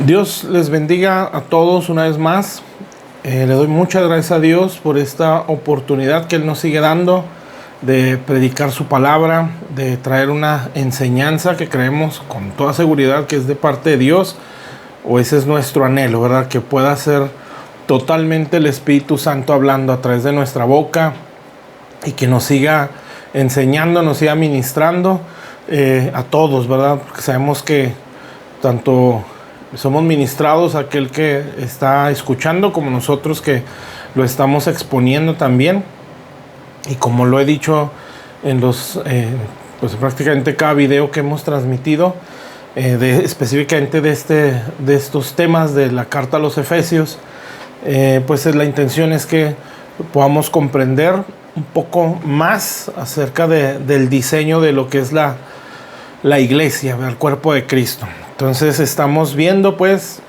Dios les bendiga a todos una vez más. Le doy muchas gracias a Dios por esta oportunidad que Él nos sigue dando de predicar su palabra, de traer una enseñanza que creemos con toda seguridad que es de parte de Dios, o ese es nuestro anhelo, ¿verdad? Que pueda ser totalmente el Espíritu Santo hablando a través de nuestra boca y que nos siga enseñando, nos siga ministrando a todos, ¿verdad? Porque sabemos que tanto somos ministrados a aquel que está escuchando como nosotros que lo estamos exponiendo también. Y como lo he dicho en los pues prácticamente cada video que hemos transmitido, específicamente de estos temas de la carta a los Efesios, pues la intención es que podamos comprender un poco más acerca del diseño de lo que es la iglesia, el cuerpo de Cristo. Entonces estamos viendo pues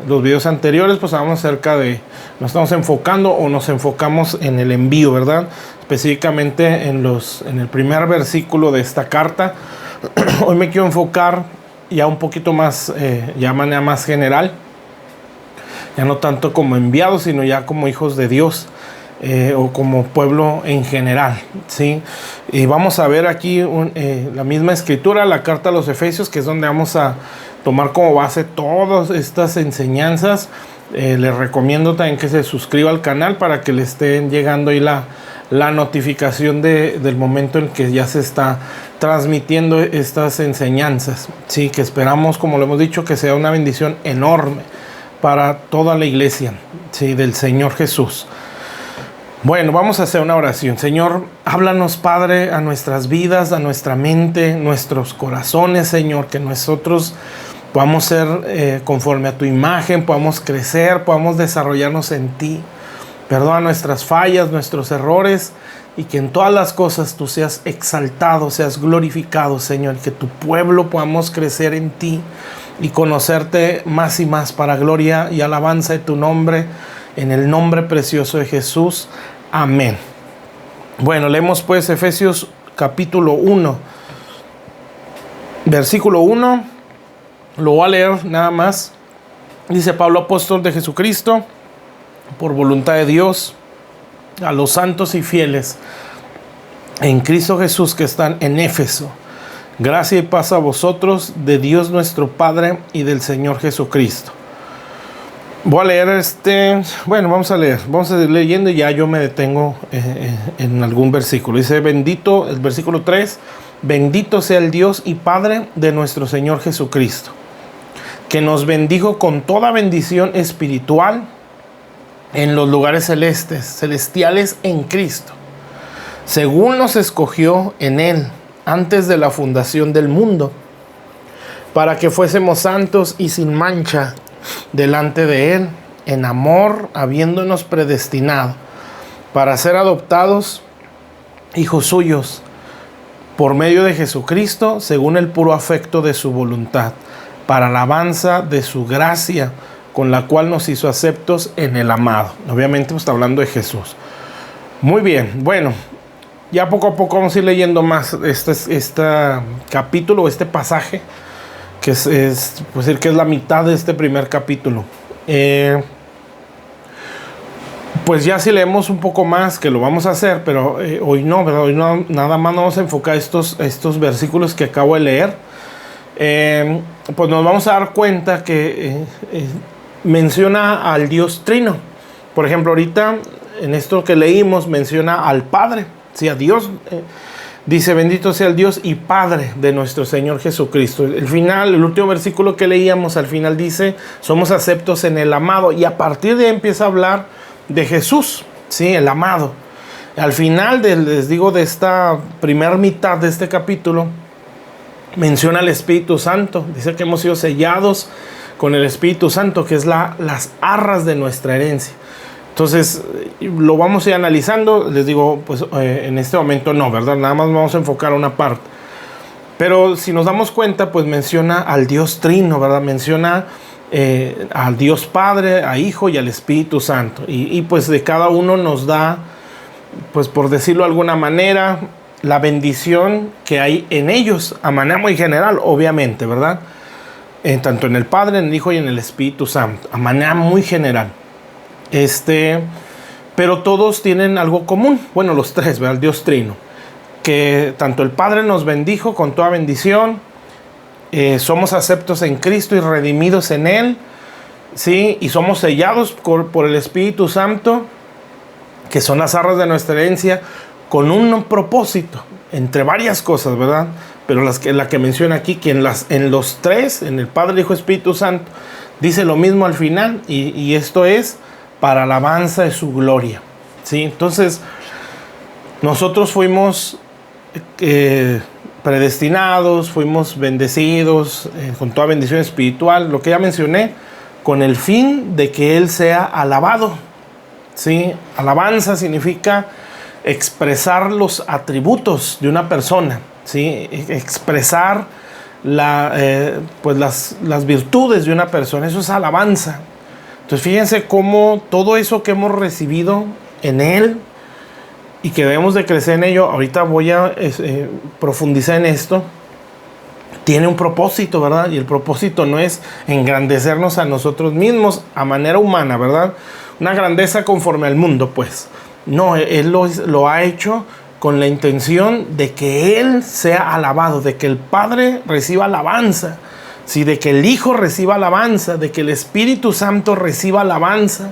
los videos anteriores, pues hablamos acerca de, nos estamos enfocando o nos enfocamos en el envío, ¿verdad? Específicamente en el primer versículo de esta carta. Hoy me quiero enfocar ya un poquito más, ya de manera más general, ya no tanto como enviados, sino ya como hijos de Dios. O como pueblo en general, ¿sí? Y vamos a ver aquí la misma escritura, la carta a los Efesios, que es donde vamos a tomar como base todas estas enseñanzas. Les recomiendo también que se suscriba al canal para que le estén llegando ahí la notificación del momento en que ya se está transmitiendo estas enseñanzas, ¿sí? Que esperamos, como lo hemos dicho, que sea una bendición enorme para toda la iglesia, ¿sí? Del Señor Jesús. Bueno, vamos a hacer una oración. Señor, háblanos, Padre, a nuestras vidas, a nuestra mente, nuestros corazones, Señor, que nosotros podamos ser conforme a tu imagen, podamos crecer, podamos desarrollarnos en ti. Perdona nuestras fallas, nuestros errores, y que en todas las cosas tú seas exaltado, seas glorificado, Señor, que tu pueblo podamos crecer en ti y conocerte más y más para gloria y alabanza de tu nombre. En el nombre precioso de Jesús. Amén. Bueno, leemos pues Efesios capítulo 1. Versículo 1. Lo voy a leer nada más. Dice: Pablo, apóstol de Jesucristo, por voluntad de Dios, a los santos y fieles en Cristo Jesús que están en Éfeso. Gracia y paz a vosotros, de Dios nuestro Padre y del Señor Jesucristo. Voy a leer vamos a ir leyendo y ya yo me detengo en algún versículo. Dice, bendito, el versículo 3, bendito sea el Dios y Padre de nuestro Señor Jesucristo, que nos bendijo con toda bendición espiritual en los lugares celestiales en Cristo, según nos escogió en Él antes de la fundación del mundo, para que fuésemos santos y sin mancha delante de Él, en amor, habiéndonos predestinado para ser adoptados hijos suyos por medio de Jesucristo, según el puro afecto de su voluntad, para alabanza de su gracia, con la cual nos hizo aceptos en el amado. Obviamente está hablando de Jesús. Muy bien, bueno, ya poco a poco vamos a ir leyendo más este capítulo, este pasaje, que es decir, que es la mitad de este primer capítulo. Pues ya si leemos un poco más, que lo vamos a hacer, pero hoy no, ¿verdad? Hoy no, nada más nos vamos a enfocar estos versículos que acabo de leer. Pues nos vamos a dar cuenta que menciona al Dios Trino. Por ejemplo, ahorita en esto que leímos menciona al Padre, ¿sí? A Dios. Dice, bendito sea el Dios y Padre de nuestro Señor Jesucristo. El último versículo que leíamos, al final dice, somos aceptos en el amado. Y a partir de ahí empieza a hablar de Jesús, ¿sí? El amado. Al final, les digo, de esta primera mitad de este capítulo, menciona al Espíritu Santo. Dice que hemos sido sellados con el Espíritu Santo, que es las arras de nuestra herencia. Entonces, lo vamos a ir analizando. Les digo, pues en este momento no, ¿verdad? Nada más vamos a enfocar una parte. Pero si nos damos cuenta, pues menciona al Dios Trino, ¿verdad? Menciona al Dios Padre, a Hijo y al Espíritu Santo. Y pues de cada uno nos da, pues por decirlo de alguna manera, la bendición que hay en ellos, a manera muy general, obviamente, ¿verdad? tanto en el Padre, en el Hijo y en el Espíritu Santo, a manera muy general. Pero todos tienen algo común, bueno, los tres, ¿verdad? El Dios Trino, que tanto el Padre nos bendijo con toda bendición, somos aceptos en Cristo y redimidos en Él, ¿sí? Y somos sellados por el Espíritu Santo, que son las arras de nuestra herencia, con un propósito, entre varias cosas, ¿verdad? Pero la que menciona aquí, que en los tres, en el Padre, Hijo y Espíritu Santo, dice lo mismo al final, y esto es para alabanza de su gloria, ¿sí? Entonces, nosotros fuimos predestinados, fuimos bendecidos con toda bendición espiritual, lo que ya mencioné, con el fin de que Él sea alabado, ¿sí? Alabanza significa expresar los atributos de una persona, ¿sí? Expresar las virtudes de una persona, eso es alabanza. Entonces fíjense cómo todo eso que hemos recibido en Él y que debemos de crecer en ello, ahorita voy a profundizar en esto, tiene un propósito, ¿verdad? Y el propósito no es engrandecernos a nosotros mismos a manera humana, ¿verdad? Una grandeza conforme al mundo, pues. No, Él lo ha hecho con la intención de que Él sea alabado, de que el Padre reciba alabanza, ¿sí? De que el Hijo reciba alabanza, de que el Espíritu Santo reciba alabanza.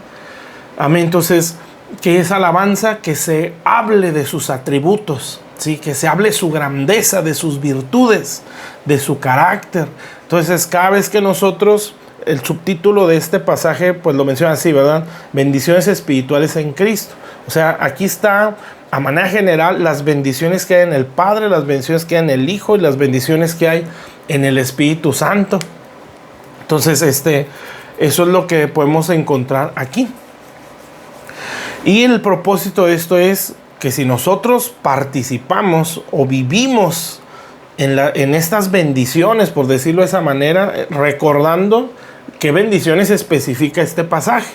Amén. Entonces, ¿qué es alabanza? Que se hable de sus atributos, ¿sí? Que se hable su grandeza, de sus virtudes, de su carácter. Entonces, cada vez que nosotros, el subtítulo de este pasaje, pues lo menciona así, ¿verdad? Bendiciones espirituales en Cristo. O sea, aquí está, a manera general, las bendiciones que hay en el Padre, las bendiciones que hay en el Hijo y las bendiciones que hay en el Espíritu Santo. Entonces, eso es lo que podemos encontrar aquí. Y el propósito de esto es que si nosotros participamos o vivimos en estas bendiciones, por decirlo de esa manera, recordando qué bendiciones especifica este pasaje.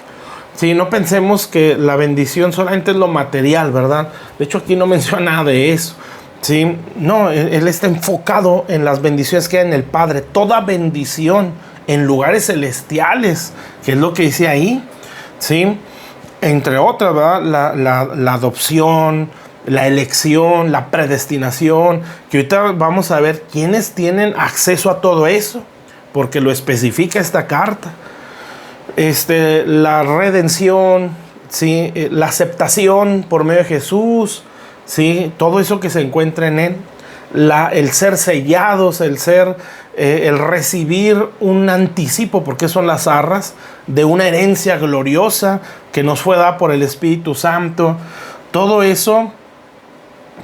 Sí, no pensemos que la bendición solamente es lo material, ¿verdad? De hecho, aquí no menciona nada de eso. Sí, no, Él está enfocado en las bendiciones que hay en el Padre. Toda bendición en lugares celestiales, que es lo que dice ahí. Sí, entre otras, ¿verdad? La adopción, la elección, la predestinación, que ahorita vamos a ver quiénes tienen acceso a todo eso, porque lo especifica esta carta. La redención, ¿sí? La aceptación por medio de Jesús, ¿sí? Todo eso que se encuentra en Él, el ser sellados, el recibir un anticipo, porque son las arras de una herencia gloriosa que nos fue dada por el Espíritu Santo. Todo eso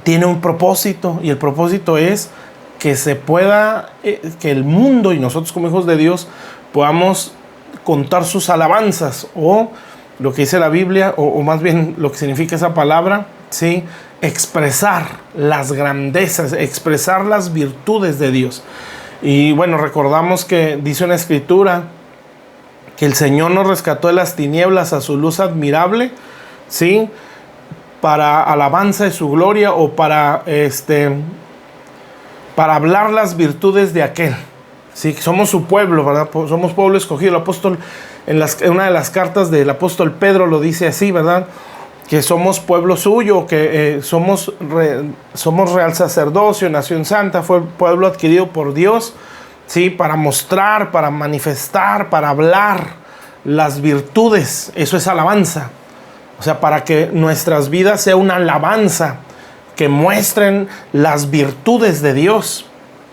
tiene un propósito, y el propósito es que se pueda, que el mundo y nosotros como hijos de Dios podamos contar sus alabanzas, o lo que dice la Biblia, o más bien lo que significa esa palabra, ¿sí? Expresar las grandezas, expresar las virtudes de Dios. Y bueno, recordamos que dice una escritura que el Señor nos rescató de las tinieblas a su luz admirable, ¿sí? Para alabanza de su gloria, o para hablar las virtudes de aquel. Sí, somos su pueblo, ¿verdad? Somos pueblo escogido. El apóstol, en una de las cartas del apóstol Pedro lo dice así, ¿verdad? Que somos pueblo suyo, que somos real sacerdocio, nación santa, fue pueblo adquirido por Dios, ¿sí? Para mostrar, para manifestar, para hablar las virtudes. Eso es alabanza. O sea, para que nuestras vidas sea una alabanza, que muestren las virtudes de Dios,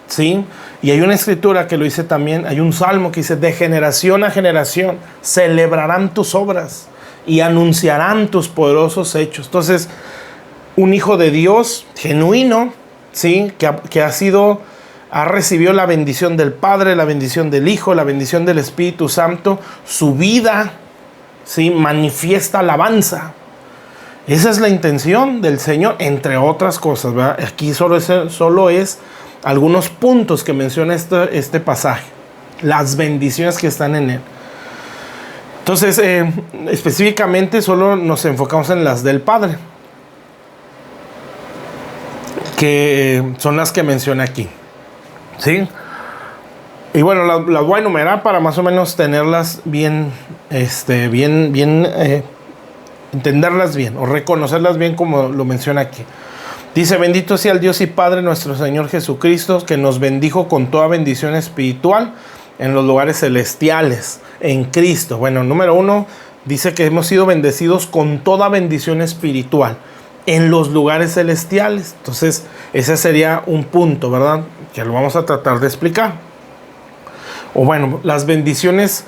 ¿sí? Y hay una escritura que lo dice también, hay un salmo que dice: de generación a generación celebrarán tus obras y anunciarán tus poderosos hechos. Entonces, un hijo de Dios genuino, ¿sí? Que ha recibido la bendición del Padre, la bendición del Hijo, la bendición del Espíritu Santo, su vida, ¿sí? Manifiesta alabanza. Esa es la intención del Señor, entre otras cosas, ¿verdad? Aquí solo es algunos puntos que menciona este pasaje, las bendiciones que están en él. Entonces, específicamente solo nos enfocamos en las del Padre, que son las que menciona aquí, ¿sí? Y bueno, las voy a enumerar para más o menos tenerlas bien, entenderlas bien o reconocerlas bien como lo menciona aquí. Dice: bendito sea el Dios y Padre nuestro Señor Jesucristo, que nos bendijo con toda bendición espiritual en los lugares celestiales en Cristo. Bueno, número 1, dice que hemos sido bendecidos con toda bendición espiritual en los lugares celestiales. Entonces, ese sería un punto, ¿verdad?, que lo vamos a tratar de explicar. O bueno, las bendiciones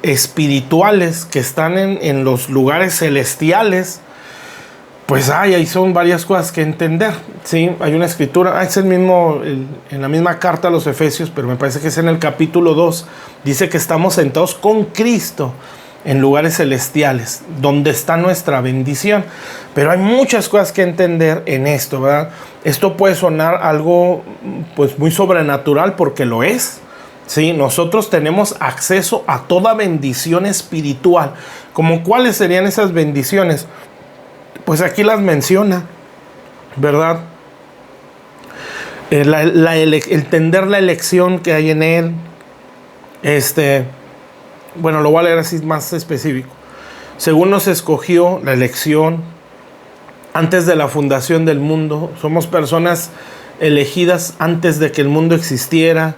espirituales que están en los lugares celestiales, pues ahí son varias cosas que entender, ¿sí? Hay una escritura, es el mismo, en la misma carta a los Efesios, pero me parece que es en el capítulo 2, dice que estamos sentados con Cristo en lugares celestiales, donde está nuestra bendición. Pero hay muchas cosas que entender en esto, ¿verdad? Esto puede sonar algo pues muy sobrenatural, porque lo es, ¿sí? Nosotros tenemos acceso a toda bendición espiritual. ¿Como cuáles serían esas bendiciones? Pues aquí las menciona, ¿verdad? Entender la elección que hay en él. Bueno, lo voy a leer así más específico. Según nos escogió la elección antes de la fundación del mundo. Somos personas elegidas antes de que el mundo existiera,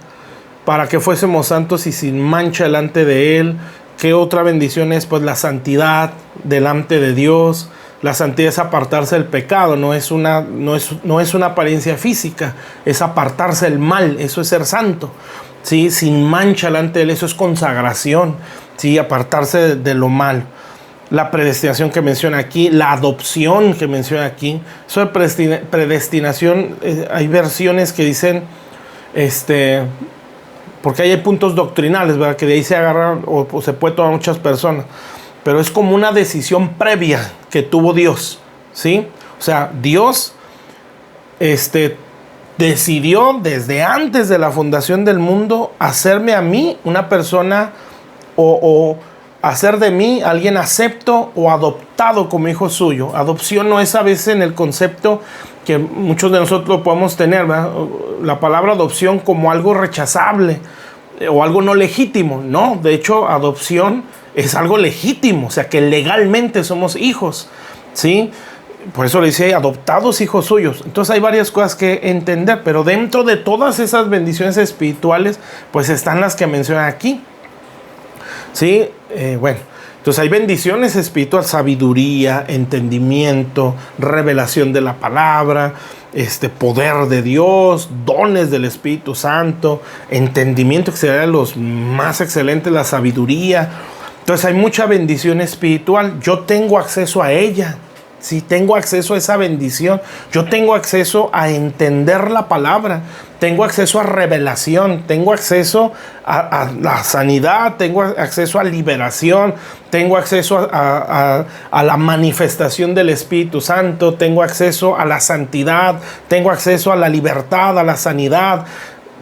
para que fuésemos santos y sin mancha delante de él. ¿Qué otra bendición es? Pues la santidad delante de Dios. La santidad es apartarse del pecado, no es una apariencia física, es apartarse del mal, eso es ser santo, ¿sí? Sin mancha delante de él, eso es consagración, ¿sí? Apartarse de lo malo. La predestinación que menciona aquí, la adopción que menciona aquí. Eso de predestinación, hay versiones que dicen, porque ahí hay puntos doctrinales, ¿verdad?, que de ahí se agarran o se puede tomar muchas personas. Pero es como una decisión previa que tuvo Dios, ¿sí? O sea, Dios decidió desde antes de la fundación del mundo hacerme a mí una persona o hacer de mí alguien acepto o adoptado como hijo suyo. Adopción no es a veces en el concepto que muchos de nosotros podemos tener, ¿verdad?, la palabra adopción como algo rechazable o algo no legítimo. No, de hecho, adopción es algo legítimo, o sea que legalmente somos hijos, ¿sí? Por eso le dice adoptados hijos suyos. Entonces hay varias cosas que entender, pero dentro de todas esas bendiciones espirituales, pues están las que menciona aquí, ¿sí? Bueno, entonces hay bendiciones espirituales: sabiduría, entendimiento, revelación de la palabra, poder de Dios, dones del Espíritu Santo, entendimiento, que serían los más excelentes, la sabiduría. Entonces hay mucha bendición espiritual. Yo tengo acceso a ella. Sí, tengo acceso a esa bendición. Yo tengo acceso a entender la palabra. Tengo acceso a revelación. Tengo acceso a la sanidad. Tengo acceso a liberación. Tengo acceso a la manifestación del Espíritu Santo. Tengo acceso a la santidad. Tengo acceso a la libertad, a la sanidad.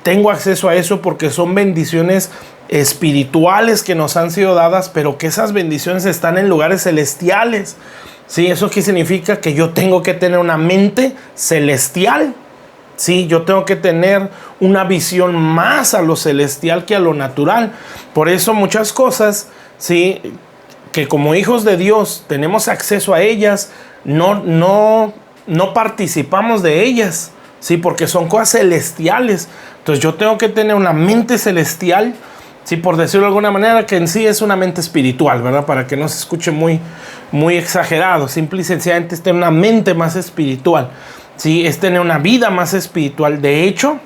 Tengo acceso a eso porque son bendiciones espirituales que nos han sido dadas, pero que esas bendiciones están en lugares celestiales. ¿Sí? ¿Eso qué significa? Que yo tengo que tener una mente celestial. ¿Sí? Yo tengo que tener una visión más a lo celestial que a lo natural. Por eso muchas cosas, ¿sí?, que como hijos de Dios tenemos acceso a ellas, no participamos de ellas, ¿sí?, porque son cosas celestiales. Entonces yo tengo que tener una mente celestial, sí, por decirlo de alguna manera, que en sí es una mente espiritual, ¿verdad? Para que no se escuche muy exagerado. Simple y sencillamente es tener una mente más espiritual, ¿sí? Es tener una vida más espiritual. De hecho,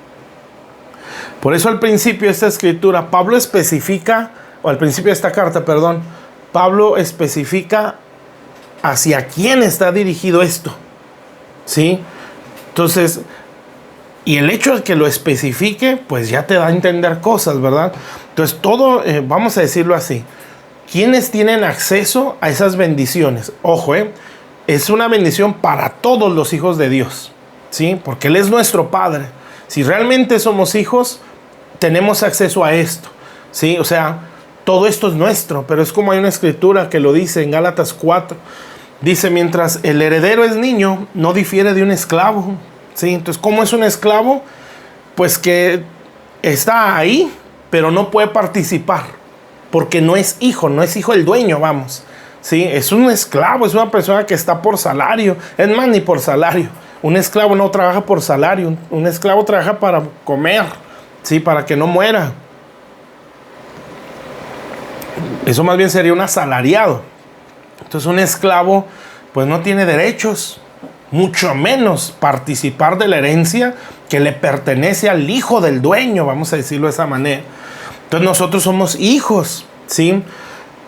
por eso al principio de esta escritura, Pablo especifica, o al principio de esta carta, perdón, Pablo especifica hacia quién está dirigido esto, ¿sí? Entonces, y el hecho de que lo especifique, pues ya te da a entender cosas, ¿verdad? Entonces todo, vamos a decirlo así, ¿quiénes tienen acceso a esas bendiciones? Ojo, es una bendición para todos los hijos de Dios, ¿sí? Porque Él es nuestro Padre. Si realmente somos hijos, tenemos acceso a esto, ¿sí? O sea, todo esto es nuestro, pero es como hay una escritura que lo dice en Gálatas 4. Dice, mientras el heredero es niño, no difiere de un esclavo, ¿sí? Entonces, ¿cómo es un esclavo? Pues que está ahí, pero no puede participar, porque no es hijo del dueño, vamos. ¿Sí? Es un esclavo, es una persona que está por salario. Es más, ni por salario. Un esclavo no trabaja por salario. Un esclavo trabaja para comer, ¿sí? Para que no muera. Eso más bien sería un asalariado. Entonces un esclavo pues no tiene derechos, mucho menos participar de la herencia que le pertenece al hijo del dueño, vamos a decirlo de esa manera. Entonces nosotros somos hijos, ¿sí?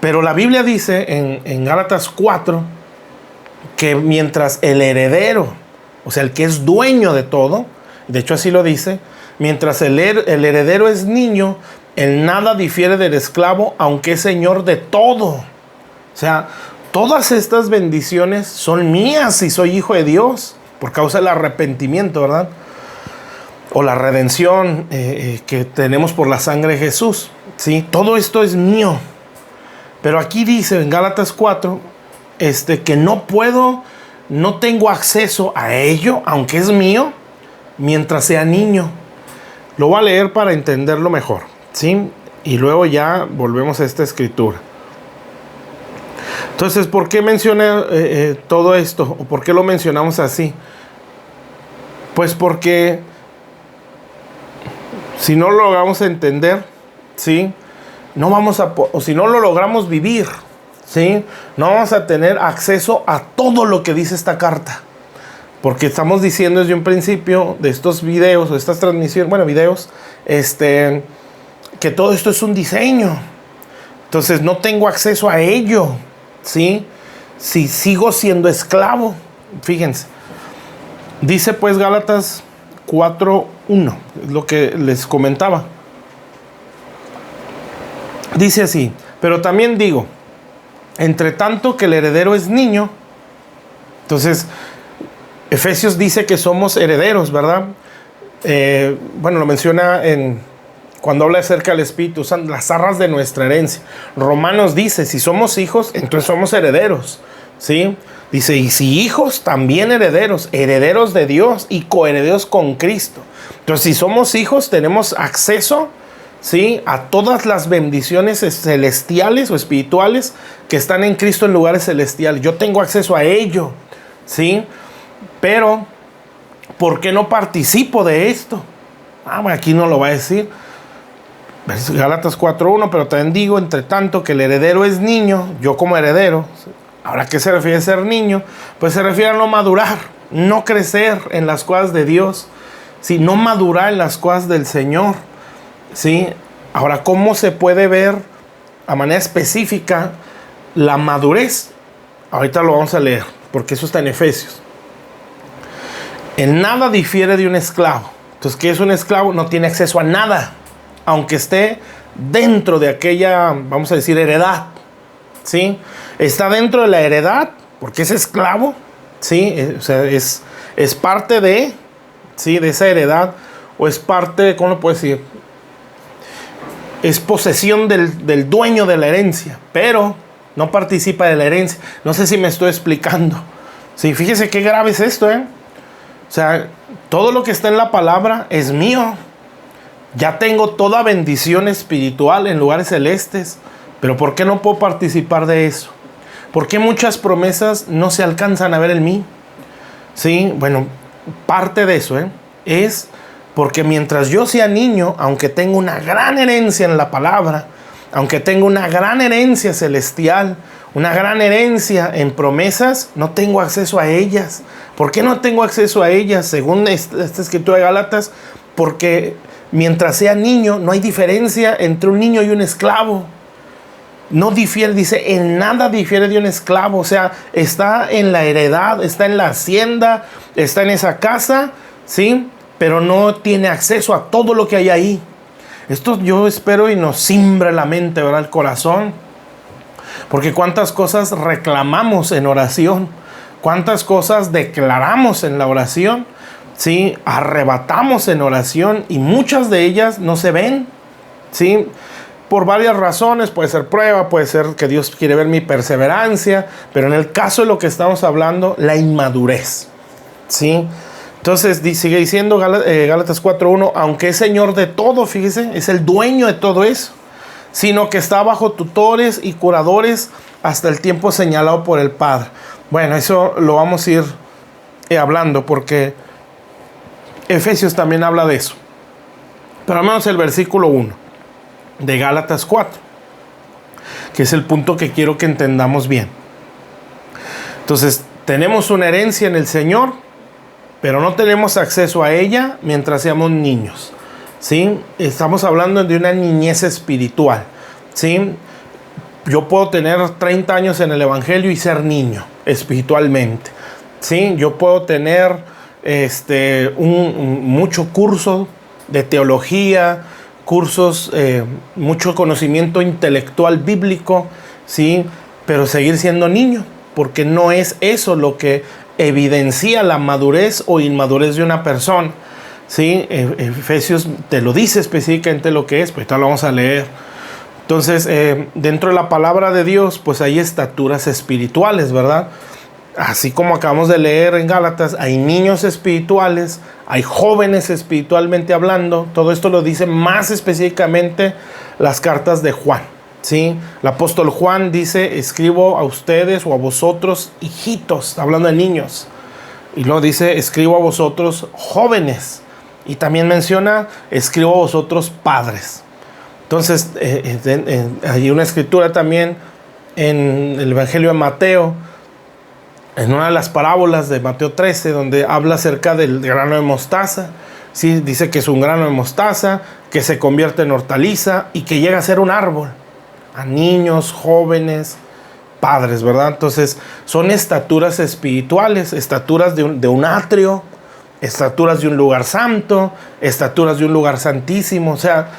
Pero la Biblia dice en Gálatas 4 que mientras el heredero, o sea, el que es dueño de todo, de hecho así lo dice, mientras el heredero es niño, en nada difiere del esclavo, aunque es señor de todo. O sea, todas estas bendiciones son mías si soy hijo de Dios, por causa del arrepentimiento, ¿verdad? O la redención que tenemos por la sangre de Jesús, ¿sí? Todo esto es mío. Pero aquí dice en Gálatas 4 que no tengo acceso a ello, aunque es mío, mientras sea niño. Lo voy a leer para entenderlo mejor, ¿sí? Y luego ya volvemos a esta escritura. Entonces, ¿por qué menciona todo esto? ¿O por qué lo mencionamos así? Pues porque si no lo logramos entender, ¿sí? O si no lo logramos vivir, ¿sí? No vamos a tener acceso a todo lo que dice esta carta. Porque estamos diciendo desde un principio de estos videos o estas transmisiones, videos, que todo esto es un diseño. Entonces no tengo acceso a ello, ¿sí? Si sigo siendo esclavo. Fíjense. Dice pues Gálatas 4:1, es lo que les comentaba. Dice así: pero también digo, entre tanto que el heredero es niño. Entonces Efesios dice que somos herederos, ¿verdad? Lo menciona cuando habla acerca del Espíritu, son las arras de nuestra herencia. Romanos dice, si somos hijos, entonces somos herederos, ¿sí? Dice, y si hijos, también herederos, herederos de Dios y coherederos con Cristo. Entonces, si somos hijos, tenemos acceso, ¿sí?, a todas las bendiciones celestiales o espirituales que están en Cristo en lugares celestiales. Yo tengo acceso a ello, ¿sí? Pero, ¿por qué no participo de esto? Aquí no lo va a decir. Gálatas 4:1, pero también digo, entre tanto que el heredero es niño, yo como heredero. Ahora, ¿qué se refiere a ser niño? Pues se refiere a no madurar, no crecer en las cosas de Dios, ¿sí? No madurar en las cosas del Señor, ¿sí? Ahora, ¿cómo se puede ver a manera específica la madurez? Ahorita lo vamos a leer, porque eso está en Efesios. En nada difiere de un esclavo. Entonces, ¿qué es un esclavo? No tiene acceso a nada, aunque esté dentro de aquella, vamos a decir, heredad, ¿sí? Está dentro de la heredad, porque es esclavo, ¿sí? O sea, es parte de, ¿sí?, de esa heredad, o es parte, ¿cómo lo puedo decir? Es posesión del dueño de la herencia, pero no participa de la herencia. No sé si me estoy explicando. Sí, fíjese qué grave es esto, O sea, todo lo que está en la palabra es mío. Ya tengo toda bendición espiritual en lugares celestes, pero ¿por qué no puedo participar de eso? ¿Por qué muchas promesas no se alcanzan a ver en mí? Sí, parte de eso es porque mientras yo sea niño, aunque tengo una gran herencia en la palabra, aunque tengo una gran herencia celestial, una gran herencia en promesas, no tengo acceso a ellas. ¿Por qué no tengo acceso a ellas? Según esta escritura de Gálatas, porque mientras sea niño, no hay diferencia entre un niño y un esclavo. No difiere, dice, en nada difiere de un esclavo. O sea, está en la heredad, está en la hacienda, está en esa casa, ¿sí? Pero no tiene acceso a todo lo que hay ahí. Esto yo espero y nos simbra la mente, ¿verdad? El corazón. Porque cuántas cosas reclamamos en oración, cuántas cosas declaramos en la oración, ¿sí? Arrebatamos en oración y muchas de ellas no se ven, ¿sí? Por varias razones, puede ser prueba, puede ser que Dios quiere ver mi perseverancia, pero en el caso de lo que estamos hablando, la inmadurez, ¿sí? Entonces sigue diciendo Gálatas 4:1, aunque es Señor de todo, fíjese, es el dueño de todo eso, sino que está bajo tutores y curadores hasta el tiempo señalado por el Padre. Bueno, eso lo vamos a ir hablando porque Efesios también habla de eso. Pero al menos el versículo 1 de Gálatas 4, que es el punto que quiero que entendamos bien. Entonces, tenemos una herencia en el Señor, pero no tenemos acceso a ella mientras seamos niños, ¿sí? Estamos hablando de una niñez espiritual, ¿sí? Yo puedo tener 30 años en el Evangelio y ser niño espiritualmente, ¿sí? Yo puedo tener mucho curso de teología, cursos, mucho conocimiento intelectual bíblico, ¿sí? Pero seguir siendo niño, porque no es eso lo que evidencia la madurez o inmadurez de una persona, ¿sí? Efesios te lo dice específicamente lo que es, pues ahorita lo vamos a leer. Entonces, dentro de la palabra de Dios, pues hay estaturas espirituales, ¿verdad? Así como acabamos de leer en Gálatas, hay niños espirituales, hay jóvenes espiritualmente hablando. Todo esto lo dice más específicamente las cartas de Juan, ¿sí? El apóstol Juan dice, escribo a ustedes o a vosotros, hijitos, hablando de niños. Y luego dice, escribo a vosotros, jóvenes. Y también menciona, escribo a vosotros, padres. Entonces, hay una escritura también en el Evangelio de Mateo, en una de las parábolas de Mateo 13, donde habla acerca del grano de mostaza. Sí, dice que es un grano de mostaza, que se convierte en hortaliza y que llega a ser un árbol. A niños, jóvenes, padres, ¿verdad? Entonces, son estaturas espirituales, estaturas de un atrio, estaturas de un lugar santo, estaturas de un lugar santísimo. O sea,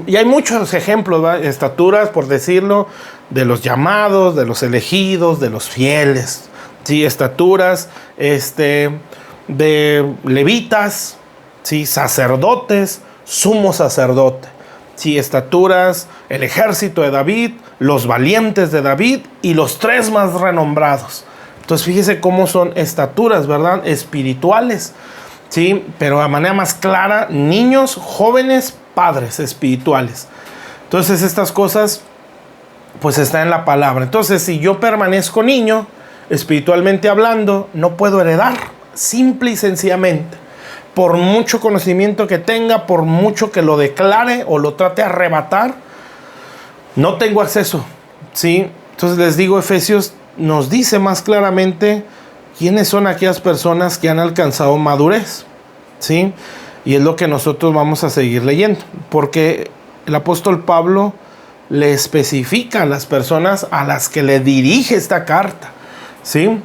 y hay muchos ejemplos, ¿verdad? Estaturas, por decirlo, de los llamados, de los elegidos, de los fieles. Sí, estaturas de levitas, sí, sacerdotes, sumo sacerdote. Sí, estaturas, el ejército de David, los valientes de David y los 3 más renombrados. Entonces, fíjese cómo son estaturas, ¿verdad? Espirituales, sí, pero de manera más clara, niños, jóvenes, padres espirituales. Entonces, estas cosas, pues, están en la palabra. Entonces, si yo permanezco niño, espiritualmente hablando, no puedo heredar, simple y sencillamente. Por mucho conocimiento que tenga, por mucho que lo declare o lo trate de arrebatar, no tengo acceso, ¿sí? Entonces les digo, Efesios nos dice más claramente quiénes son aquellas personas que han alcanzado madurez, ¿sí? Y es lo que nosotros vamos a seguir leyendo, porque el apóstol Pablo le especifica a las personas a las que le dirige esta carta, ¿sí?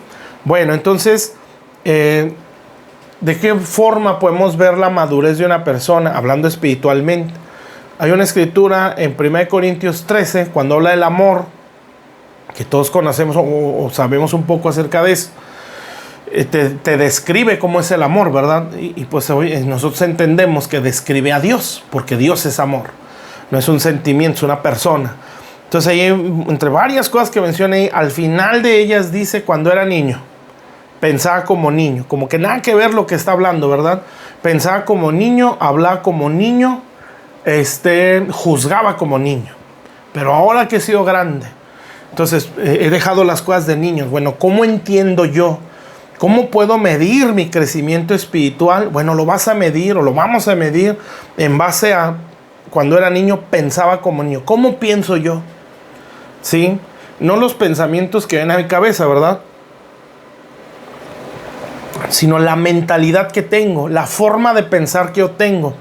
Bueno, entonces, ¿de qué forma podemos ver la madurez de una persona hablando espiritualmente? Hay una escritura en 1 Corintios 13, cuando habla del amor, que todos conocemos o sabemos un poco acerca de eso. Te describe cómo es el amor, ¿verdad? Y pues hoy nosotros entendemos que describe a Dios, porque Dios es amor. No es un sentimiento, es una persona. Entonces ahí, entre varias cosas que menciona ahí, al final de ellas dice cuando era niño. Pensaba como niño, como que nada que ver lo que está hablando, ¿verdad? Pensaba como niño, hablaba como niño, juzgaba como niño. Pero ahora que he sido grande, entonces he dejado las cosas de niños. Bueno, ¿cómo entiendo yo? ¿Cómo puedo medir mi crecimiento espiritual? Bueno, lo vas a medir o lo vamos a medir en base a cuando era niño pensaba como niño. ¿Cómo pienso yo? ¿Sí? No los pensamientos que ven a mi cabeza, ¿verdad? Sino la mentalidad que tengo, la forma de pensar que yo tengo,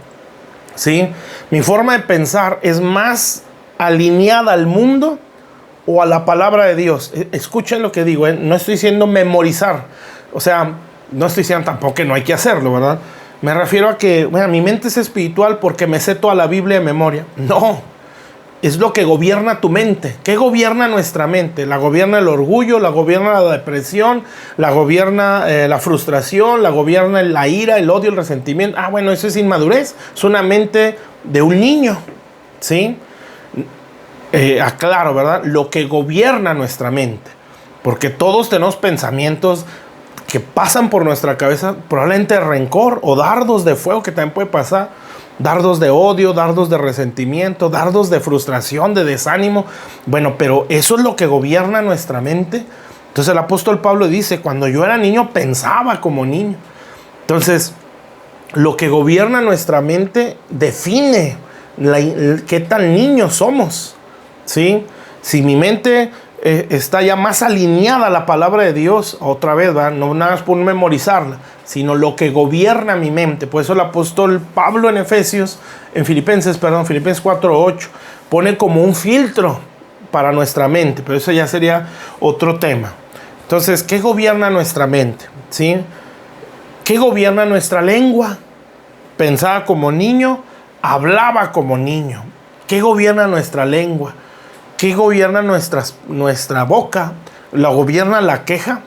¿sí? Mi forma de pensar es más alineada al mundo o a la palabra de Dios. Escuchen lo que digo, no estoy diciendo memorizar, o sea, no estoy diciendo tampoco que no hay que hacerlo, ¿verdad? Me refiero a que, bueno, mi mente es espiritual porque me sé toda la Biblia de memoria. No, es lo que gobierna tu mente. ¿Qué gobierna nuestra mente? La gobierna el orgullo, la gobierna la depresión, la gobierna la frustración, la gobierna la ira, el odio, el resentimiento. Ah, bueno, eso es inmadurez. Es una mente de un niño, ¿sí? Aclaro, ¿verdad? Lo que gobierna nuestra mente. Porque todos tenemos pensamientos que pasan por nuestra cabeza, probablemente rencor o dardos de fuego que también puede pasar, dardos de odio, dardos de resentimiento, dardos de frustración, de desánimo. Bueno, pero eso es lo que gobierna nuestra mente. Entonces el apóstol Pablo dice, cuando yo era niño pensaba como niño. Entonces, lo que gobierna nuestra mente define qué tan niños somos, ¿sí? Si mi mente está ya más alineada a la palabra de Dios, otra vez, ¿verdad? No nada más por memorizarla, sino lo que gobierna mi mente. Por eso el apóstol Pablo en Filipenses 4:8, pone como un filtro para nuestra mente, pero eso ya sería otro tema. Entonces, ¿qué gobierna nuestra mente? ¿Sí? ¿Qué gobierna nuestra lengua? Pensaba como niño, hablaba como niño. ¿Qué gobierna nuestra lengua? ¿Qué gobierna nuestra boca? ¿Lo gobierna la queja?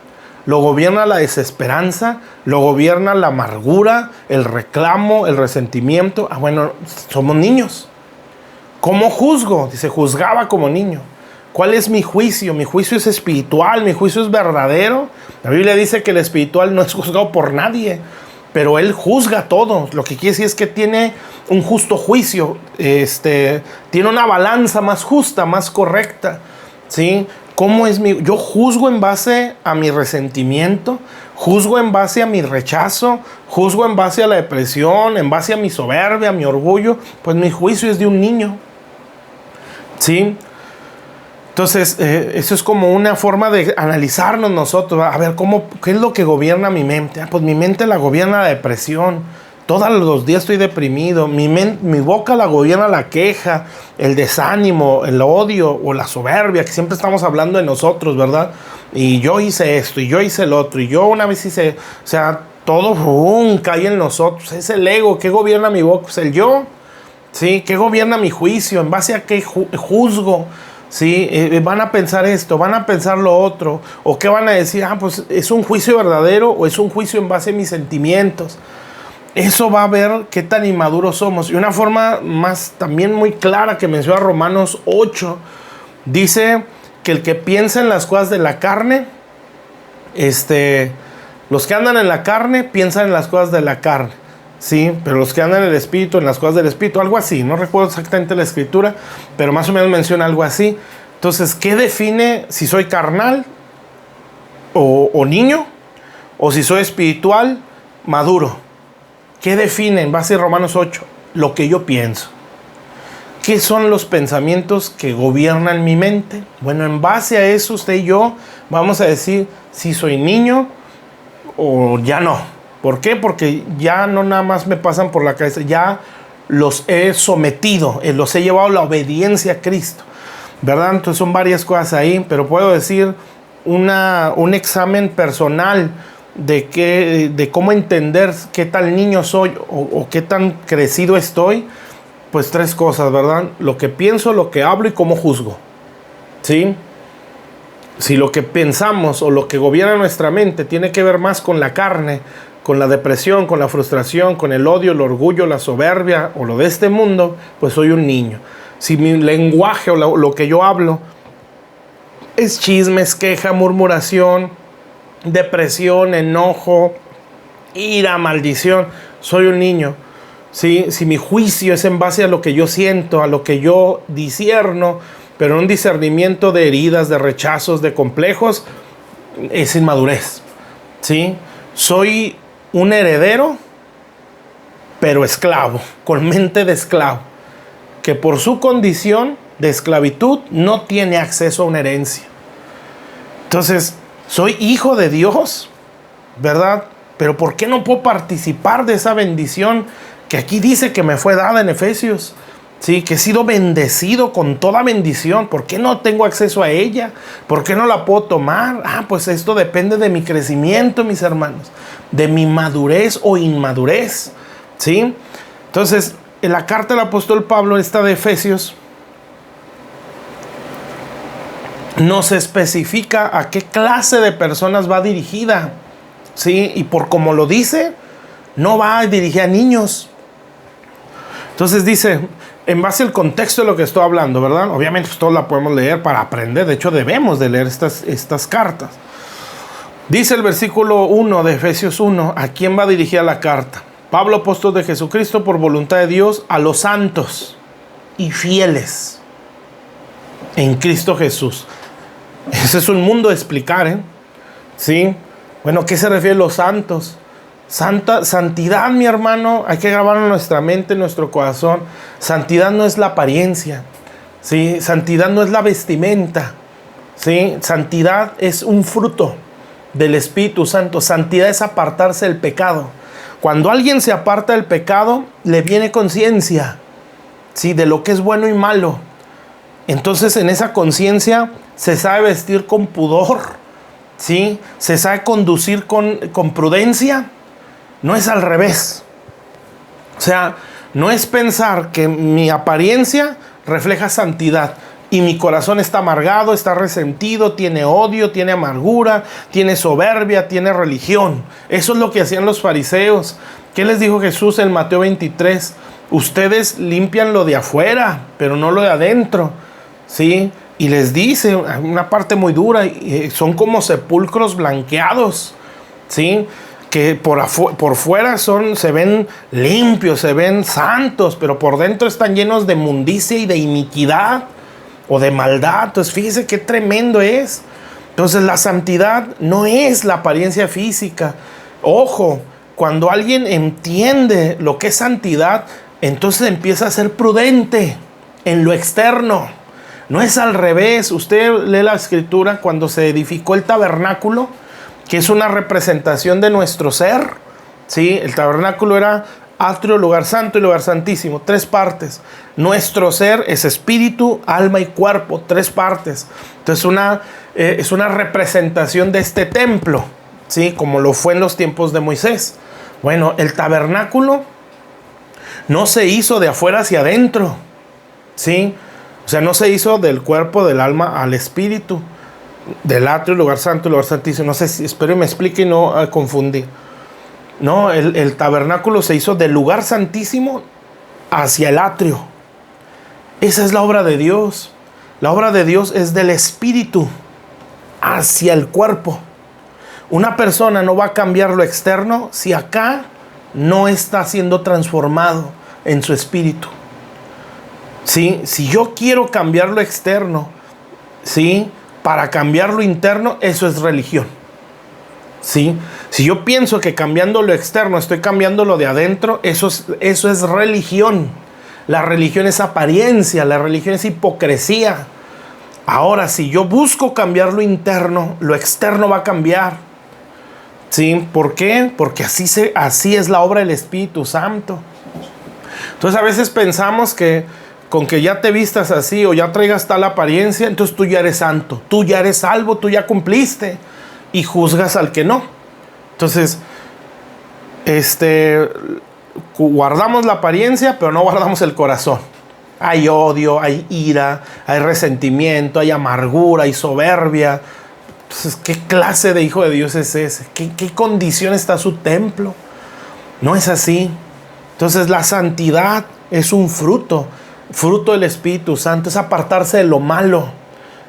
¿Lo gobierna la desesperanza? ¿Lo gobierna la amargura, el reclamo, el resentimiento? Bueno, somos niños. ¿Cómo juzgo? Dice, juzgaba como niño. ¿Cuál es mi juicio? Mi juicio es espiritual, mi juicio es verdadero. La Biblia dice que el espiritual no es juzgado por nadie, pero él juzga todo. Lo que quiere decir es que tiene un justo juicio, tiene una balanza más justa, más correcta, ¿sí? ¿Cómo es yo juzgo en base a mi resentimiento, juzgo en base a mi rechazo, juzgo en base a la depresión, en base a mi soberbia, a mi orgullo? Pues mi juicio es de un niño, ¿sí? Entonces, eso es como una forma de analizarnos nosotros. A ver, ¿qué es lo que gobierna mi mente? Pues mi mente la gobierna la depresión. Todos los días estoy deprimido. Mi boca la gobierna la queja, el desánimo, el odio o la soberbia, que siempre estamos hablando de nosotros, ¿verdad? Y yo hice esto, y yo hice el otro, y yo una vez hice... O sea, todo cae en nosotros. Es el ego. ¿Qué gobierna mi boca? Pues el yo. ¿Sí? ¿Qué gobierna mi juicio? ¿En base a qué juzgo? ¿Sí? Van a pensar esto, van a pensar lo otro, o qué van a decir, pues es un juicio verdadero o es un juicio en base a mis sentimientos. Eso va a ver qué tan inmaduros somos. Y una forma más también muy clara que menciona Romanos 8, dice que el que piensa en las cosas de la carne, los que andan en la carne piensan en las cosas de la carne. Sí, pero los que andan en el espíritu, en las cosas del espíritu, algo así. No recuerdo exactamente la escritura, pero más o menos menciona algo así. Entonces, ¿qué define si soy carnal o niño? O si soy espiritual, maduro. ¿Qué define en base a Romanos 8? Lo que yo pienso. ¿Qué son los pensamientos que gobiernan mi mente? Bueno, en base a eso usted y yo vamos a decir si soy niño o ya no. ¿Por qué? Porque ya no nada más me pasan por la cabeza, ya los he sometido, los he llevado a la obediencia a Cristo, ¿verdad? Entonces son varias cosas ahí, pero puedo decir un examen personal de cómo entender qué tal niño soy o qué tan crecido estoy. Pues 3 cosas, ¿verdad? Lo que pienso, lo que hablo y cómo juzgo, ¿sí? Si lo que pensamos o lo que gobierna nuestra mente tiene que ver más con la carne, con la depresión, con la frustración, con el odio, el orgullo, la soberbia o lo de este mundo, pues soy un niño. Si mi lenguaje o lo que yo hablo es chismes, queja, murmuración, depresión, enojo, ira, maldición, soy un niño. ¿Sí? Si mi juicio es en base a lo que yo siento, a lo que yo discierno, pero un discernimiento de heridas, de rechazos, de complejos, es inmadurez, ¿sí? Soy un heredero, pero esclavo, con mente de esclavo, que por su condición de esclavitud no tiene acceso a una herencia. Entonces, soy hijo de Dios, ¿verdad? Pero ¿por qué no puedo participar de esa bendición que aquí dice que me fue dada en Efesios? Sí, que he sido bendecido con toda bendición. ¿Por qué no tengo acceso a ella? ¿Por qué no la puedo tomar? Pues esto depende de mi crecimiento, mis hermanos, de mi madurez o inmadurez, ¿sí? Entonces, en la carta del apóstol Pablo, esta de Efesios, nos especifica a qué clase de personas va dirigida, ¿sí? Y por como lo dice, no va dirigida a niños. Entonces dice, en base al contexto de lo que estoy hablando, ¿verdad? Obviamente pues, todos la podemos leer para aprender. De hecho, debemos de leer estas cartas. Dice el versículo 1 de Efesios 1, ¿a quién va dirigida la carta? Pablo, apóstol de Jesucristo, por voluntad de Dios, a los santos y fieles en Cristo Jesús. Ese es un mundo de explicar, ¿eh? ¿Sí? Bueno, ¿qué se refiere a los santos? Santidad, mi hermano, hay que grabarlo en nuestra mente, en nuestro corazón. Santidad no es la apariencia, ¿sí? Santidad no es la vestimenta, ¿sí? Santidad es un fruto del Espíritu Santo. Santidad es apartarse del pecado. Cuando alguien se aparta del pecado, le viene conciencia, ¿sí? De lo que es bueno y malo. Entonces, en esa conciencia se sabe vestir con pudor, ¿sí? Se sabe conducir con prudencia. No es al revés. O sea, no es pensar que mi apariencia refleja santidad y mi corazón está amargado, está resentido, tiene odio, tiene amargura, tiene soberbia, tiene religión. Eso es lo que hacían los fariseos. ¿Qué les dijo Jesús en Mateo 23? Ustedes limpian lo de afuera, pero no lo de adentro, ¿sí? Y les dice una parte muy dura, son como sepulcros blanqueados, ¿sí? Que por fuera se ven limpios, se ven santos, pero por dentro están llenos de inmundicia y de iniquidad o de maldad. Entonces fíjese qué tremendo es. Entonces la santidad no es la apariencia física. Ojo, cuando alguien entiende lo que es santidad, entonces empieza a ser prudente en lo externo. No es al revés. Usted lee la escritura cuando se edificó el tabernáculo, que es una representación de nuestro ser, ¿sí? El tabernáculo era atrio, lugar santo y lugar santísimo, 3 partes. Nuestro ser es espíritu, alma y cuerpo, 3 partes. Entonces es una representación de este templo, ¿sí? Como lo fue en los tiempos de Moisés. Bueno, el tabernáculo no se hizo de afuera hacia adentro, ¿sí? O sea, no se hizo del cuerpo, del alma al espíritu, del atrio, lugar santo y lugar santísimo. No sé si, espero y me explique y no confundir. No, el tabernáculo se hizo del lugar santísimo hacia el atrio. Esa es la obra de Dios. La obra de Dios es del espíritu hacia el cuerpo. Una persona no va a cambiar lo externo si acá no está siendo transformado en su espíritu, ¿sí? Si yo quiero cambiar lo externo, ¿sí?, para cambiar lo interno, eso es religión, ¿sí? Si yo pienso que cambiando lo externo estoy cambiando lo de adentro, eso es religión. La religión es apariencia, la religión es hipocresía. Ahora, si yo busco cambiar lo interno, lo externo va a cambiar, ¿sí? ¿Por qué? Porque así es la obra del Espíritu Santo. Entonces a veces pensamos que con que ya te vistas así o ya traigas tal apariencia, entonces tú ya eres santo, tú ya eres salvo, tú ya cumpliste, y juzgas al que no. Entonces, guardamos la apariencia, pero no guardamos el corazón. Hay odio, hay ira, hay resentimiento, hay amargura, hay soberbia. Entonces, ¿qué clase de hijo de Dios es ese? ¿Qué condición está su templo? No es así. Entonces, la santidad es un fruto del Espíritu Santo, es apartarse de lo malo,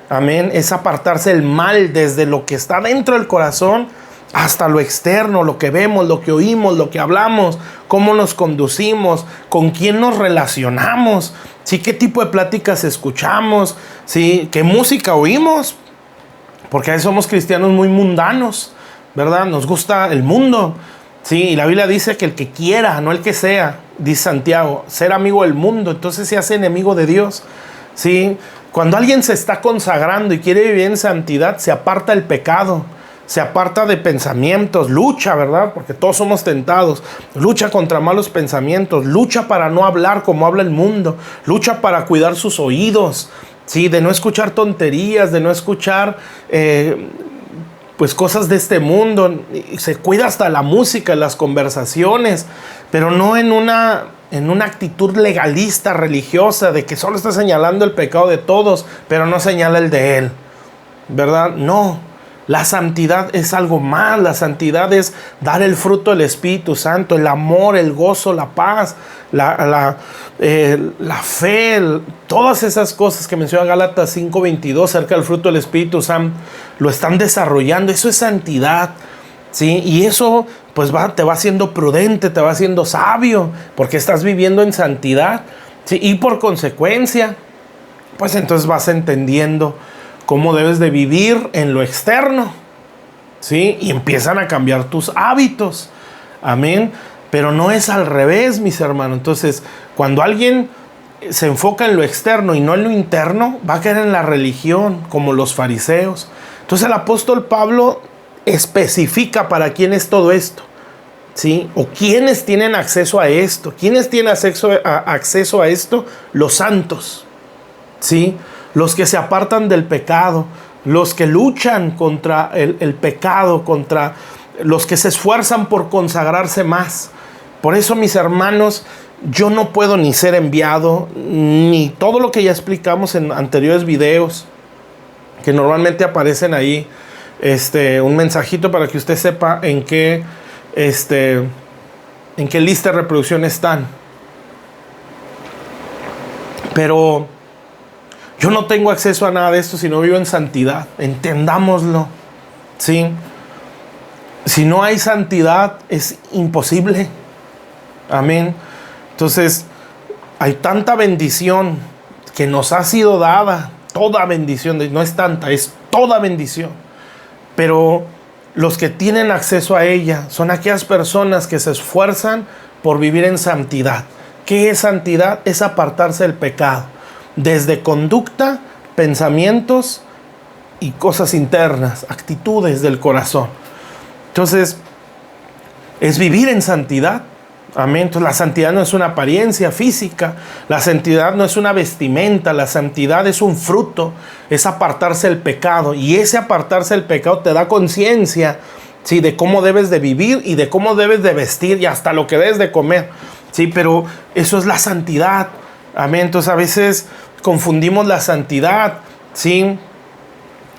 amén, es apartarse del mal desde lo que está dentro del corazón hasta lo externo, lo que vemos, lo que oímos, lo que hablamos, cómo nos conducimos, con quién nos relacionamos, ¿sí? ¿Qué tipo de pláticas escuchamos? ¿Sí? ¿Qué música oímos? Porque a veces somos cristianos muy mundanos, ¿verdad? Nos gusta el mundo, ¿sí? Y la Biblia dice que el que quiera, no el que sea, dice Santiago, ser amigo del mundo, entonces se hace enemigo de Dios, ¿sí? Cuando alguien se está consagrando y quiere vivir en santidad, se aparta del pecado, se aparta de pensamientos, lucha, ¿verdad? Porque todos somos tentados, lucha contra malos pensamientos, lucha para no hablar como habla el mundo, lucha para cuidar sus oídos, ¿sí? De no escuchar tonterías, de no escuchar pues cosas de este mundo. Se cuida hasta la música, las conversaciones, pero no en una actitud legalista, religiosa, de que solo está señalando el pecado de todos, pero no señala el de él, ¿verdad? No. La santidad es algo más. La santidad es dar el fruto del Espíritu Santo, el amor, el gozo, la paz, la fe, todas esas cosas que menciona Gálatas 5:22 acerca del fruto del Espíritu Santo, lo están desarrollando. Eso es santidad, ¿sí? Y eso pues te va haciendo prudente, te va haciendo sabio, porque estás viviendo en santidad, ¿sí? Y por consecuencia, pues entonces vas entendiendo cómo debes de vivir en lo externo, ¿sí? Y empiezan a cambiar tus hábitos. Amén. Pero no es al revés, mis hermanos. Entonces, cuando alguien se enfoca en lo externo y no en lo interno, va a caer en la religión, como los fariseos. Entonces el apóstol Pablo especifica para quién es todo esto, ¿sí? O quiénes tienen acceso a esto. ¿Quiénes tienen acceso a esto? Los santos, ¿sí? Los que se apartan del pecado, los que luchan contra el pecado, contra los que se esfuerzan por consagrarse más. Por eso, mis hermanos, yo no puedo ni ser enviado, ni todo lo que ya explicamos en anteriores videos, que normalmente aparecen ahí, un mensajito para que usted sepa en qué lista de reproducción están. Pero yo no tengo acceso a nada de esto si no vivo en santidad. Entendámoslo, ¿sí? Si no hay santidad, es imposible. Amén. Entonces, hay tanta bendición que nos ha sido dada. Toda bendición, no es tanta, es toda bendición. Pero los que tienen acceso a ella son aquellas personas que se esfuerzan por vivir en santidad. ¿Qué es santidad? Es apartarse del pecado. Desde conducta, pensamientos y cosas internas, actitudes del corazón. Entonces, es vivir en santidad. Amén. Entonces, la santidad no es una apariencia física, la santidad no es una vestimenta, la santidad es un fruto, es apartarse del pecado. Y ese apartarse del pecado te da conciencia, ¿sí?, de cómo debes de vivir y de cómo debes de vestir y hasta lo que debes de comer. Sí, pero eso es la santidad. Amén. Entonces a veces confundimos la santidad, ¿sí?,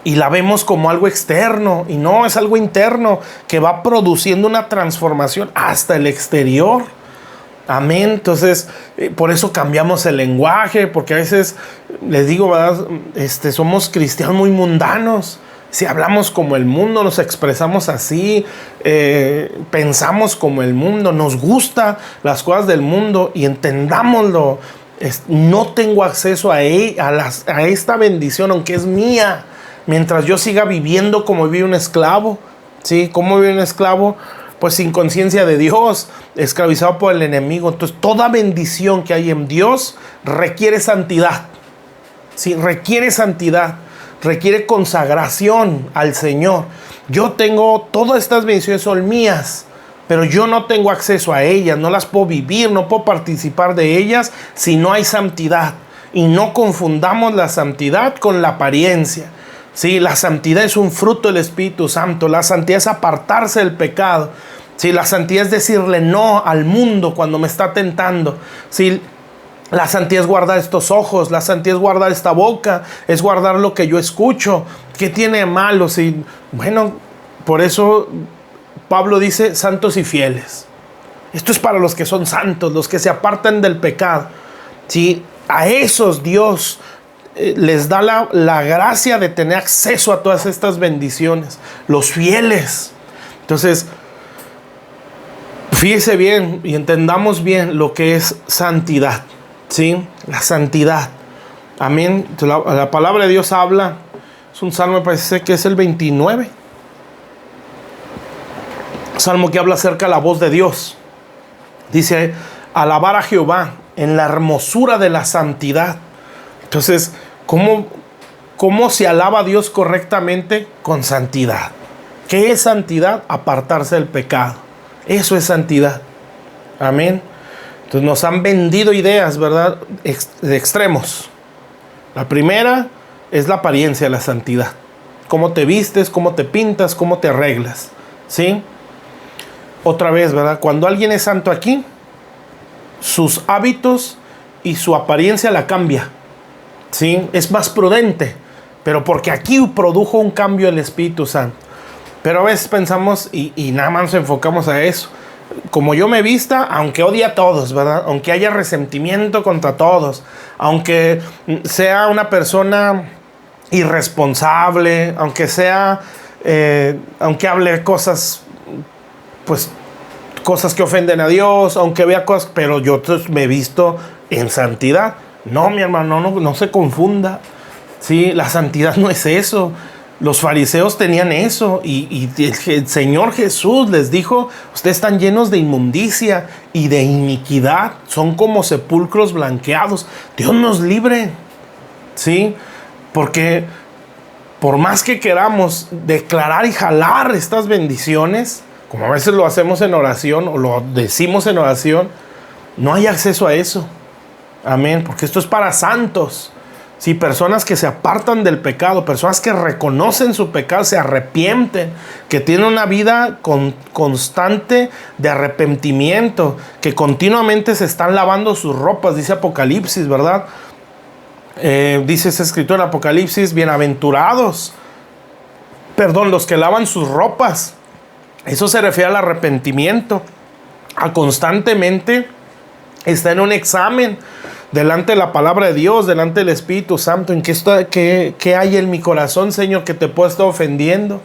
y la vemos como algo externo, y no, es algo interno que va produciendo una transformación hasta el exterior. Amén. Entonces, por eso cambiamos el lenguaje, porque a veces, les digo, ¿verdad?, somos cristianos muy mundanos. Si hablamos como el mundo, nos expresamos así, pensamos como el mundo, nos gustan las cosas del mundo, y entendámoslo. No tengo acceso a esta bendición, aunque es mía, mientras yo siga viviendo como vive un esclavo. ¿Sí? ¿Cómo vive un esclavo? Pues sin conciencia de Dios, esclavizado por el enemigo. Entonces, toda bendición que hay en Dios requiere santidad. ¿Sí? Requiere santidad, requiere consagración al Señor. Yo tengo, todas estas bendiciones son mías, pero yo no tengo acceso a ellas, no las puedo vivir, no puedo participar de ellas si no hay santidad. Y no confundamos la santidad con la apariencia. Sí, la santidad es un fruto del Espíritu Santo. La santidad es apartarse del pecado. Sí, la santidad es decirle no al mundo cuando me está tentando. Sí, la santidad es guardar estos ojos, la santidad es guardar esta boca, es guardar lo que yo escucho. ¿Qué tiene de malo? Sí, bueno, por eso Pablo dice santos y fieles. Esto es para los que son santos, los que se apartan del pecado. Sí, a esos Dios les da la gracia de tener acceso a todas estas bendiciones, los fieles. Entonces, fíjese bien y entendamos bien lo que es santidad, ¿sí? La santidad. Amén. La palabra de Dios habla, es un salmo, me parece que es el 29. Salmo que habla acerca de la voz de Dios. Dice, alabar a Jehová en la hermosura de la santidad. Entonces, ¿cómo se alaba a Dios correctamente? Con santidad. ¿Qué es santidad? Apartarse del pecado. Eso es santidad. Amén. Entonces nos han vendido ideas, ¿verdad?, de extremos. La primera es la apariencia de la santidad. Cómo te vistes, cómo te pintas, cómo te arreglas. ¿Sí? Otra vez, ¿verdad? Cuando alguien es santo aquí, sus hábitos y su apariencia la cambia. ¿Sí? Es más prudente, pero porque aquí produjo un cambio el Espíritu Santo. Pero a veces pensamos y nada más nos enfocamos a eso. Como yo me vista, aunque odie a todos, ¿verdad? Aunque haya resentimiento contra todos, aunque sea una persona irresponsable, aunque sea, aunque hable cosas, pues, cosas que ofenden a Dios, aunque vea cosas, pero yo me visto en santidad. No, mi hermano, no se confunda. Sí, la santidad no es eso. Los fariseos tenían eso y el Señor Jesús les dijo: ustedes están llenos de inmundicia y de iniquidad, son como sepulcros blanqueados. Dios nos libre, ¿sí? Porque por más que queramos declarar y jalar estas bendiciones, como a veces lo hacemos en oración o lo decimos en oración, no hay acceso a eso. Amén, porque esto es para santos. Sí, personas que se apartan del pecado, personas que reconocen su pecado, se arrepienten, que tienen una vida constante de arrepentimiento, que continuamente se están lavando sus ropas, dice Apocalipsis, ¿verdad? Dice ese escritor en Apocalipsis: bienaventurados, los que lavan sus ropas. Eso se refiere al arrepentimiento, a constantemente está en un examen delante de la palabra de Dios, delante del Espíritu Santo. ¿En qué hay en mi corazón, Señor, que te puedo estar ofendiendo?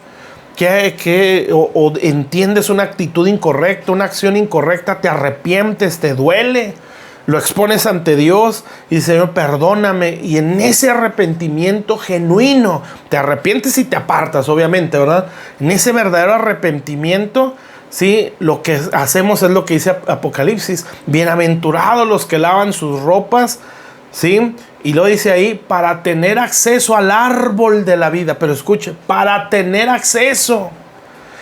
O entiendes una actitud incorrecta, una acción incorrecta, te arrepientes, te duele, lo expones ante Dios y dices: Señor, perdóname. Y en ese arrepentimiento genuino, te arrepientes y te apartas, obviamente, ¿verdad? En ese verdadero arrepentimiento, sí, lo que hacemos es lo que dice Apocalipsis: bienaventurados los que lavan sus ropas, ¿sí? Y lo dice ahí: para tener acceso al árbol de la vida. Pero escuche, para tener acceso.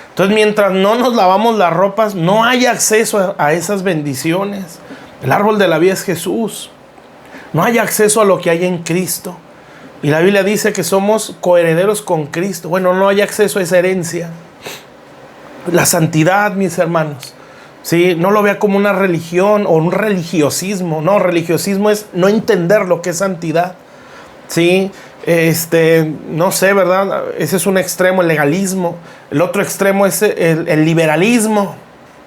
Entonces, mientras no nos lavamos las ropas, no hay acceso a esas bendiciones. El árbol de la vida es Jesús. No hay acceso a lo que hay en Cristo. Y la Biblia dice que somos coherederos con Cristo. Bueno, no hay acceso a esa herencia. La santidad, mis hermanos, ¿sí? No lo vea como una religión o un religiosismo. No, religiosismo es no entender lo que es santidad, ¿sí? No sé, ¿verdad? Ese es un extremo, el legalismo. El otro extremo es el liberalismo.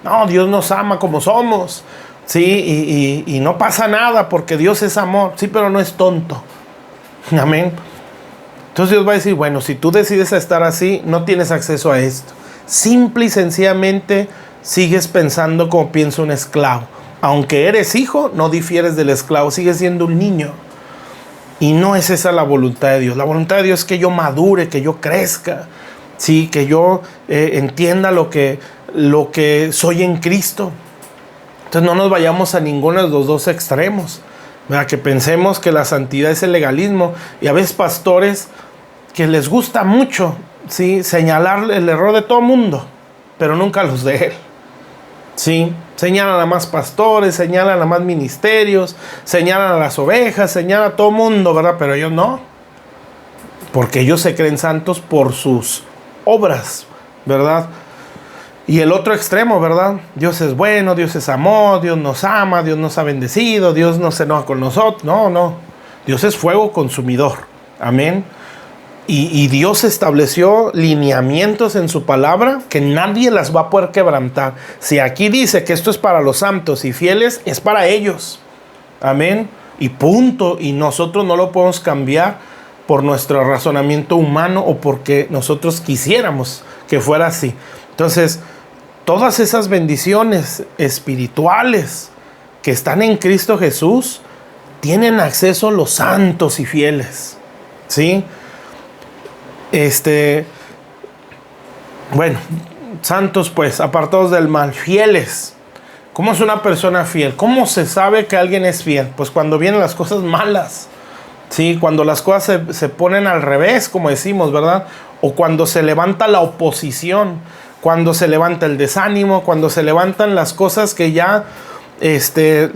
No, Dios nos ama como somos, ¿sí? Y no pasa nada porque Dios es amor. Sí, pero no es tonto. Amén. Entonces Dios va a decir: bueno, si tú decides estar así, no tienes acceso a esto. Simple y sencillamente sigues pensando como piensa un esclavo. Aunque eres hijo, no difieres del esclavo, sigues siendo un niño. Y no es esa la voluntad de Dios. La voluntad de Dios es que yo madure, que yo crezca, ¿sí? Que yo entienda lo que soy en Cristo. Entonces no nos vayamos a ninguno de los dos extremos, ¿verdad? Que pensemos que la santidad es el legalismo. Y a veces pastores que les gusta mucho, ¿sí?, señalar el error de todo mundo, pero nunca los de él. ¿Sí? Señalan a más pastores, señalan a más ministerios, señalan a las ovejas, señalan a todo mundo, ¿verdad? Pero ellos no, porque ellos se creen santos por sus obras, ¿verdad? Y el otro extremo, ¿verdad? Dios es bueno, Dios es amor, Dios nos ama, Dios nos ha bendecido, Dios no se enoja con nosotros. No. Dios es fuego consumidor. Amén. Y Dios estableció lineamientos en su palabra que nadie las va a poder quebrantar. Si aquí dice que esto es para los santos y fieles, es para ellos. Amén. Y punto. Y nosotros no lo podemos cambiar por nuestro razonamiento humano o porque nosotros quisiéramos que fuera así. Entonces, todas esas bendiciones espirituales que están en Cristo Jesús tienen acceso los santos y fieles. ¿Sí? Bueno, santos pues, apartados del mal, fieles. ¿Cómo es una persona fiel? ¿Cómo se sabe que alguien es fiel? Pues cuando vienen las cosas malas, ¿sí? Cuando las cosas se ponen al revés, como decimos, ¿verdad? O cuando se levanta la oposición, cuando se levanta el desánimo, cuando se levantan las cosas que ya,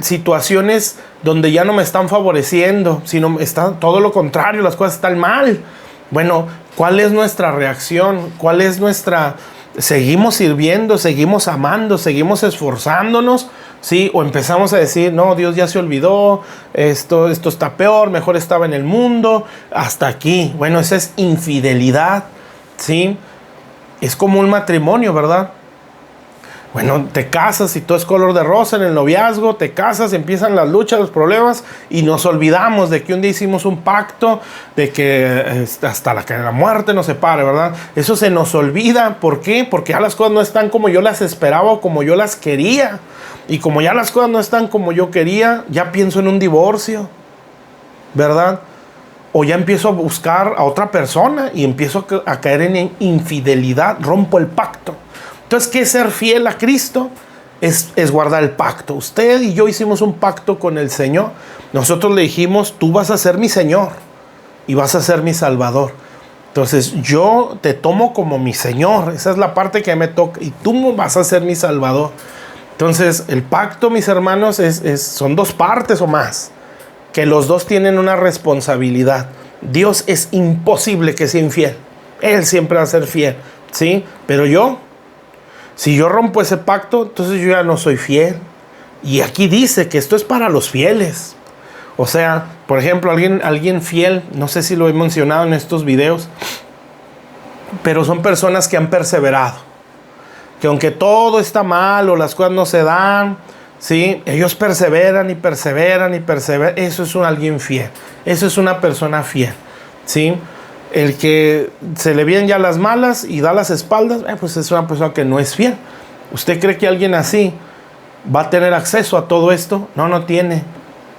situaciones donde ya no me están favoreciendo, sino está todo lo contrario, las cosas están mal. Bueno, ¿cuál es nuestra reacción? ¿Cuál es nuestra... ¿Seguimos sirviendo? ¿Seguimos amando? ¿Seguimos esforzándonos? ¿Sí? ¿O empezamos a decir: no, Dios ya se olvidó, esto está peor, mejor estaba en el mundo, hasta aquí? Bueno, esa es infidelidad, ¿sí? es como un matrimonio, ¿verdad? Bueno, te casas y todo es color de rosa en el noviazgo, te casas, empiezan las luchas, los problemas y nos olvidamos de que un día hicimos un pacto, de que hasta que la muerte nos separe, ¿verdad? Eso se nos olvida. ¿Por qué? Porque ya las cosas no están como yo las esperaba o como yo las quería. Y como ya las cosas no están como yo quería, ya pienso en un divorcio, ¿verdad? O ya empiezo a buscar a otra persona y empiezo a caer en infidelidad, rompo el pacto. Entonces, ¿qué es ser fiel a Cristo? Es guardar el pacto. Usted y yo hicimos un pacto con el Señor. Nosotros le dijimos, tú vas a ser mi Señor y vas a ser mi Salvador. Entonces, yo te tomo como mi Señor. Esa es la parte que me toca. Y tú vas a ser mi Salvador. Entonces, el pacto, mis hermanos, son dos partes o más, que los dos tienen una responsabilidad. Dios es imposible que sea infiel. Él siempre va a ser fiel, ¿sí? Pero si yo rompo ese pacto, entonces yo ya no soy fiel. Y aquí dice que esto es para los fieles. O sea, por ejemplo, alguien fiel, no sé si lo he mencionado en estos videos, pero son personas que han perseverado. Que aunque todo está mal o las cosas no se dan, ¿sí? Ellos perseveran y perseveran y perseveran. Eso es alguien fiel. Eso es una persona fiel, ¿sí? El que se le vienen ya las malas y da las espaldas, pues es una persona que no es fiel. ¿Usted cree que alguien así va a tener acceso a todo esto? No, no tiene.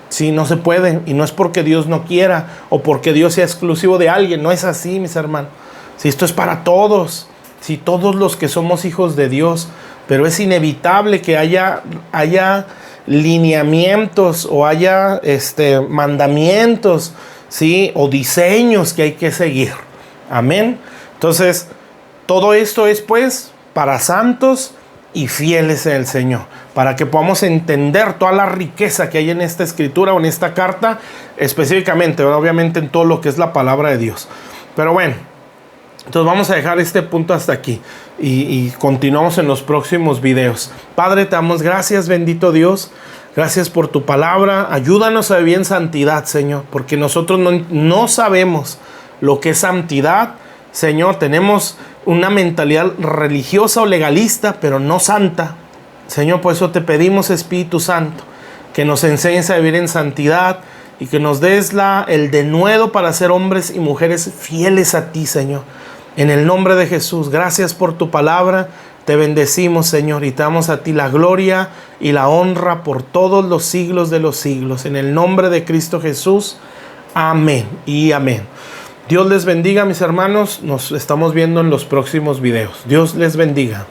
Sí, no se puede. Y no es porque Dios no quiera o porque Dios sea exclusivo de alguien. No es así, mis hermanos. Sí, esto es para todos. Sí, todos los que somos hijos de Dios. Pero es inevitable que haya lineamientos o haya mandamientos, ¿sí? O diseños que hay que seguir. Amén. Entonces, todo esto es pues para santos y fieles en el Señor, para que podamos entender toda la riqueza que hay en esta escritura o en esta carta, específicamente, obviamente en todo lo que es la palabra de Dios. Pero bueno, entonces vamos a dejar este punto hasta aquí y continuamos en los próximos videos. Padre, te damos gracias, bendito Dios. Gracias por tu palabra. Ayúdanos a vivir en santidad, Señor, porque nosotros no sabemos lo que es santidad. Señor, tenemos una mentalidad religiosa o legalista, pero no santa. Señor, por eso te pedimos, Espíritu Santo, que nos enseñes a vivir en santidad y que nos des el denuedo para ser hombres y mujeres fieles a ti, Señor. En el nombre de Jesús, gracias por tu palabra. Te bendecimos, Señor, y te damos a ti la gloria y la honra por todos los siglos de los siglos. En el nombre de Cristo Jesús, amén y amén. Dios les bendiga, mis hermanos. Nos estamos viendo en los próximos videos. Dios les bendiga.